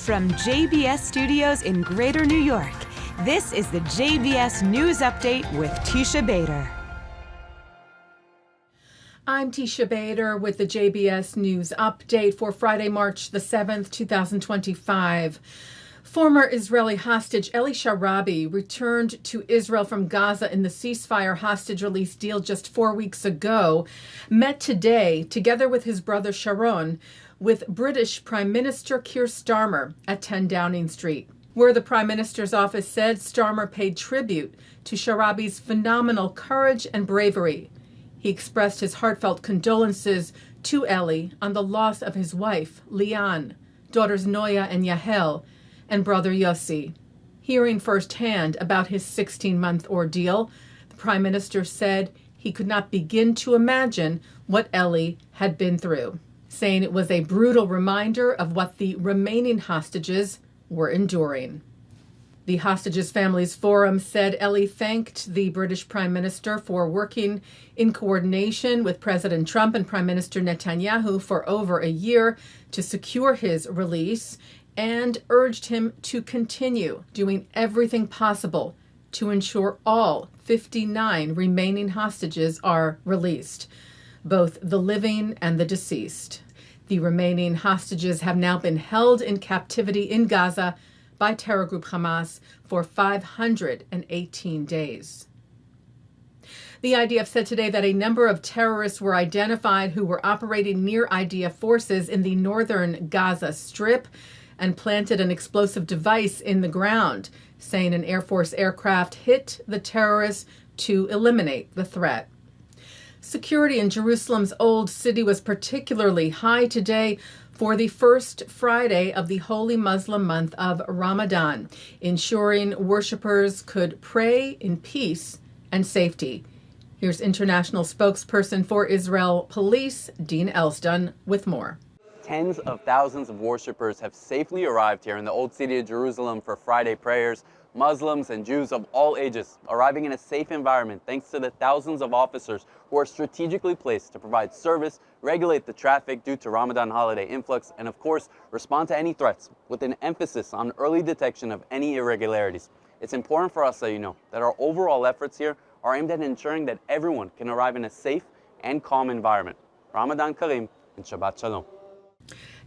From JBS Studios in Greater New York, this is the JBS News Update with Teisha Bader. I'm Teisha Bader with the JBS News Update for Friday, March the 7th, 2025. Former Israeli hostage Eli Sharabi returned to Israel from Gaza in the ceasefire hostage release deal just 4 weeks ago, met today, together with his brother Sharon, with British Prime Minister Keir Starmer at 10 Downing Street, where the Prime Minister's office said Starmer paid tribute to Sharabi's phenomenal courage and bravery. He expressed his heartfelt condolences to Eli on the loss of his wife, Lian, daughters Noya and Yahel, and brother Yossi. Hearing firsthand about his 16-month ordeal, the Prime Minister said he could not begin to imagine what Eli had been through, saying it was a brutal reminder of what the remaining hostages were enduring. The Hostages Families Forum said Eli thanked the British Prime Minister for working in coordination with President Trump and Prime Minister Netanyahu for over a year to secure his release, and urged him to continue doing everything possible to ensure all 59 remaining hostages are released, both the living and the deceased. The remaining hostages have now been held in captivity in Gaza by terror group Hamas for 518 days. The IDF said today that a number of terrorists were identified who were operating near IDF forces in the northern Gaza Strip and planted an explosive device in the ground, saying an Air Force aircraft hit the terrorists to eliminate the threat. Security in Jerusalem's Old City was particularly high today for the first Friday of the holy Muslim month of Ramadan, ensuring worshipers could pray in peace and safety. Here's international spokesperson for Israel Police, Dean Elston, with more. Tens of thousands of worshipers have safely arrived here in the Old City of Jerusalem for Friday prayers. Muslims and Jews of all ages arriving in a safe environment thanks to the thousands of officers who are strategically placed to provide service, regulate the traffic due to Ramadan holiday influx, and of course, respond to any threats with an emphasis on early detection of any irregularities. It's important for us, that our overall efforts here are aimed at ensuring that everyone can arrive in a safe and calm environment. Ramadan Kareem and Shabbat Shalom.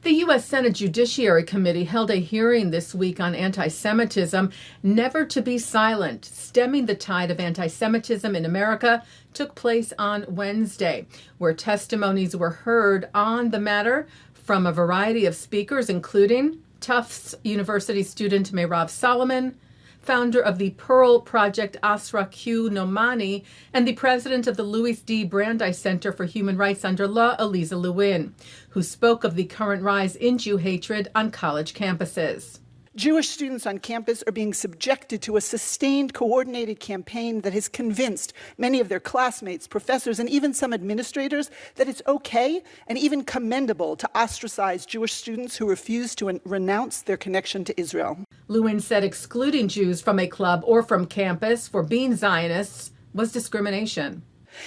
The U.S. Senate Judiciary Committee held a hearing this week on anti-Semitism. Never to be silent, stemming the tide of anti-Semitism in America, took place on Wednesday, where testimonies were heard on the matter from a variety of speakers, including Tufts University student Meirav Solomon, founder of the Pearl Project Asra Q. Nomani, and the president of the Louis D. Brandeis Center for Human Rights Under Law, Eliza Lewin, who spoke of the current rise in Jew hatred on college campuses. Jewish students on campus are being subjected to a sustained, coordinated campaign that has convinced many of their classmates, professors, and even some administrators that it's okay and even commendable to ostracize Jewish students who refuse to renounce their connection to Israel. Lewin said excluding Jews from a club or from campus for being Zionists was discrimination.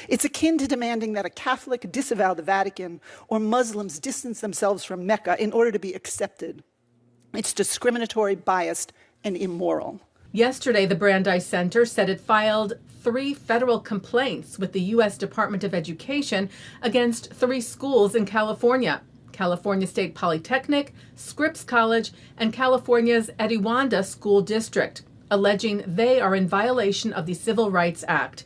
It's akin to demanding that a Catholic disavow the Vatican or Muslims distance themselves from Mecca in order to be accepted. It's discriminatory, biased, and immoral. Yesterday, the Brandeis Center said it filed 3 federal complaints with the U.S. Department of Education against 3 schools in California: California State Polytechnic, Scripps College, and California's Ediwanda School District, alleging they are in violation of the Civil Rights Act.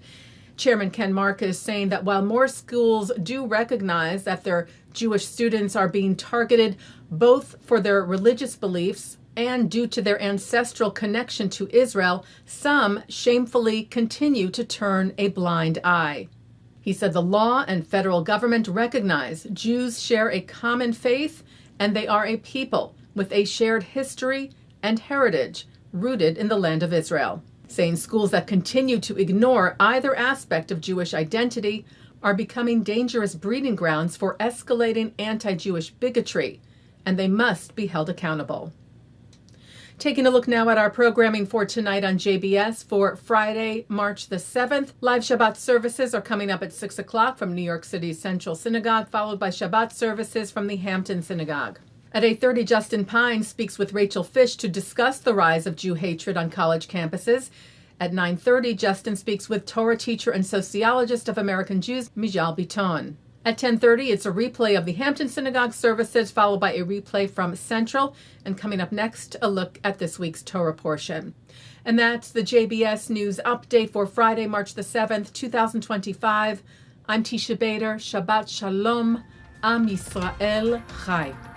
Chairman Ken Marcus saying that while more schools do recognize that their Jewish students are being targeted both for their religious beliefs and due to their ancestral connection to Israel, some shamefully continue to turn a blind eye. He said the law and federal government recognize Jews share a common faith and they are a people with a shared history and heritage rooted in the land of Israel, saying schools that continue to ignore either aspect of Jewish identity are becoming dangerous breeding grounds for escalating anti-Jewish bigotry, and they must be held accountable. Taking a look now at our programming for tonight on JBS for Friday, March the 7th. Live Shabbat services are coming up at 6 o'clock from New York City's Central Synagogue, followed by Shabbat services from the Hampton Synagogue. At 8:30, Justin Pine speaks with Rachel Fish to discuss the rise of Jew hatred on college campuses. At 9:30, Justin speaks with Torah teacher and sociologist of American Jews, Mijal Bitton. At 10:30, it's a replay of the Hampton Synagogue Services, followed by a replay from Central. And coming up next, a look at this week's Torah Portion. And that's the JBS News Update for Friday, March the 7th, 2025. I'm Teisha Bader. Shabbat Shalom. Am Yisrael Chai.